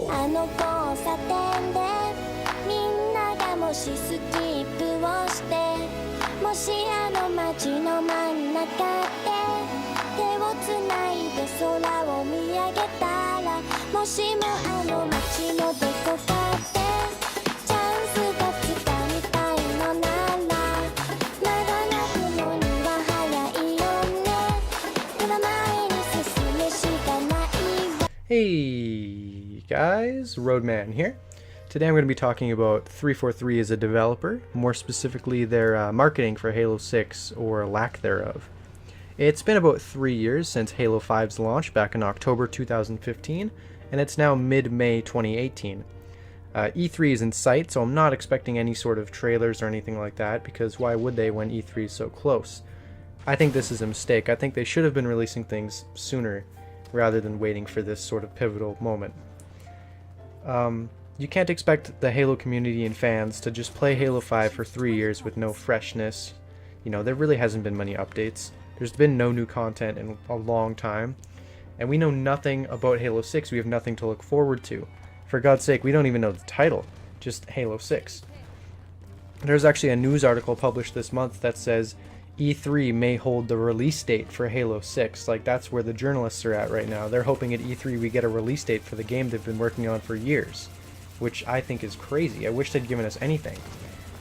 あの交差点でみんながもしスキップをしてもしあの街の真ん中で手をつないで空を見上げたらもしもあの街のどこかでチャンスがつかみたいのならまだ泣くのには早いよねでは前に進むしかないわ Hey guys, Roadman here. Today I'm going to be talking about 343 as a developer, more specifically their marketing for Halo 6 or lack thereof. It's been about 3 years since Halo 5's launch back in October 2015, and it's now mid-May 2018. E3 is in sight, so I'm not expecting any sort of trailers or anything like that, because why would they when E3 is so close? I think this is a mistake. I think they should have been releasing things sooner rather than waiting for this sort of pivotal moment. You can't expect the Halo community and fans to just play Halo 5 for 3 years with no freshness. You know, there really hasn't been many updates. There's been no new content in a long time. And we know nothing about Halo 6. We have nothing to look forward to. For God's sake, we don't even know the title. Just Halo 6. There's actually a news article published this month that says E3 may hold the release date for Halo 6. Like, that's where the journalists are at right now. They're hoping at E3 we get a release date for the game they've been working on for years, which I think is crazy. I wish they'd given us anything.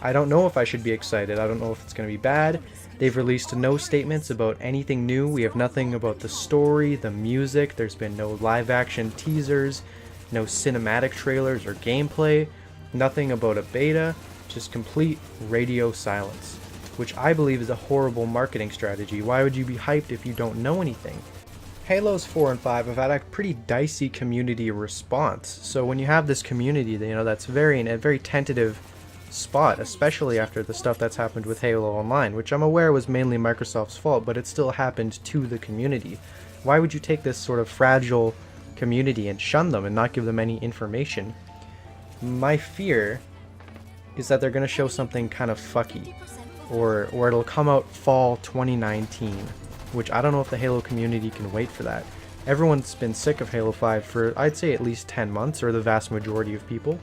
I don't know if I should be excited. I don't know if it's going to be bad. They've released no statements about anything new. We have nothing about the story, the music. There's been no live action teasers, no cinematic trailers or gameplay, nothing about a beta, just complete radio silence, which I believe is a horrible marketing strategy. Why would you be hyped if you don't know anything? Halos 4 and 5 have had a pretty dicey community response. So when you have this community, you know, that's in a very tentative spot, especially after the stuff that's happened with Halo Online, which I'm aware was mainly Microsoft's fault, but it still happened to the community. Why would you take this sort of fragile community and shun them and not give them any information? My fear is that they're going to show something kind of fucky, or it'll come out fall 2019, which I don't know if the Halo community can wait for that. Everyone's been sick of Halo 5 for, I'd say, at least 10 months, or the vast majority of people.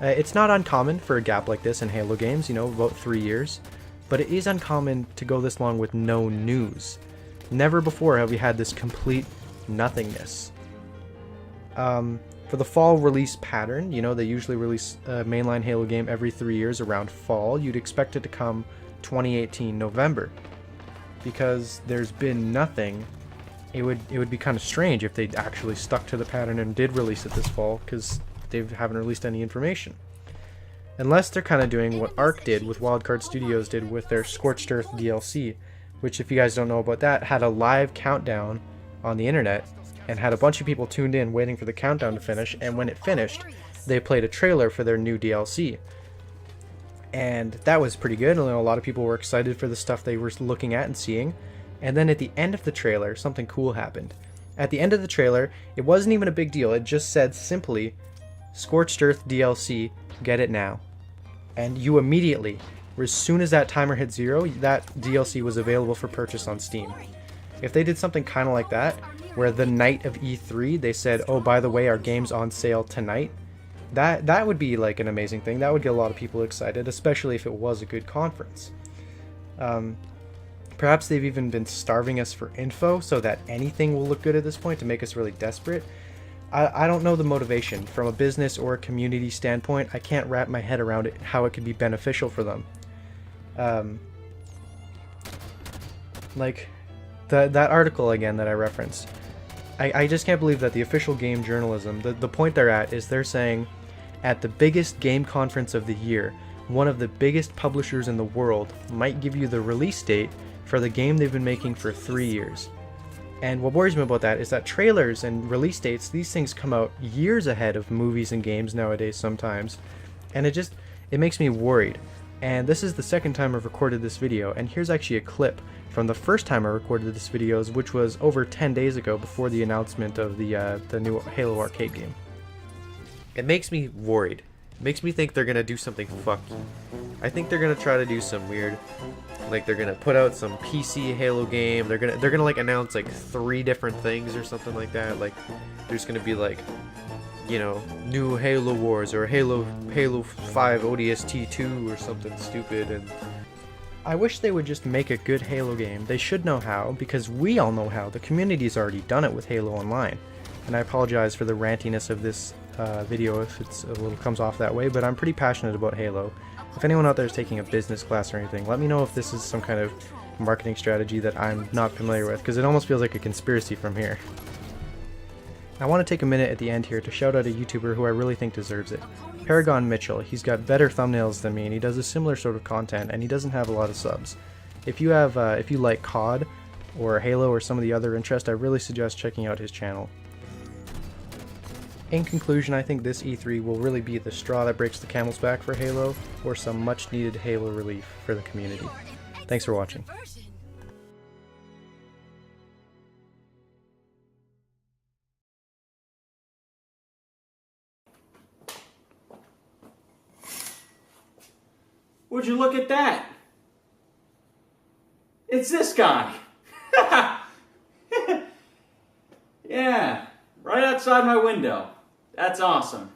It's not uncommon for a gap like this in Halo games, you know, about 3 years, but it is uncommon to go this long with no news. Never before have we had this complete nothingness. For the fall release pattern, you know, they usually release a mainline Halo game every 3 years around fall. You'd expect it to come 2018 November. Because there's been nothing, it would be kind of strange if they actually stuck to the pattern and did release it this fall, because they haven't released any information. Unless they're kind of doing what Arc did, with Wildcard Studios did with their Scorched Earth DLC, which, if you guys don't know about that, had a live countdown on the internet, and had a bunch of people tuned in waiting for the countdown to finish, and when it finished, they played a trailer for their new DLC. And that was pretty good. A lot of people were excited for the stuff they were looking at and seeing. And then at the end of the trailer, something cool happened. At the end of the trailer, it wasn't even a big deal. It just said simply, Scorched Earth DLC, get it now. And you immediately, as soon as that timer hit 0, that DLC was available for purchase on Steam. If they did something kind of like that, where the night of E3 they said, oh, by the way, our game's on sale tonight, that would be like an amazing thing. That would get a lot of people excited, especially if it was a good conference. Perhaps they've even been starving us for info so that anything will look good at this point to make us really desperate. I don't know the motivation. From a business or a community standpoint, I can't wrap my head around it, how it could be beneficial for them. Like that article again that I referenced. I just can't believe that the official game journalism, the point they're at is they're saying, at the biggest game conference of the year, one of the biggest publishers in the world might give you the release date for the game they've been making for 3 years. And what worries me about that is that trailers and release dates, these things come out years ahead of movies and games nowadays sometimes. And it makes me worried. And this is the second time I've recorded this video, and here's actually a clip from the first time I recorded this video, which was over 10 days ago before the announcement of the new Halo arcade game. It makes me worried, Makes me think they're gonna do something fucked. I think they're gonna try to do some weird, like they're gonna put out some PC Halo game. They're gonna like announce like 3 different things or something like that. Like there's gonna be like, you know, new Halo Wars or Halo 5 ODST 2 or something stupid. And I wish they would just make a good Halo game. They should know how, because we all know how. The community's already done it with Halo Online. And I apologize for the rantiness of this video if it's a little comes off that way, but I'm pretty passionate about Halo. If anyone out there is taking a business class or anything, let me know if this is some kind of marketing strategy that I'm not familiar with, because it almost feels like a conspiracy from here. I want to take a minute at the end here to shout out a YouTuber who I really think deserves it. Paragon Mitchell. He's got better thumbnails than me, and he does a similar sort of content, and he doesn't have a lot of subs. If you like COD or Halo or some of the other interests, I really suggest checking out his channel. In conclusion, I think this E3 will really be the straw that breaks the camel's back for Halo, or some much needed Halo relief for the community. Thanks for watching. Would you look at that? It's this guy. Yeah, right outside my window. That's awesome.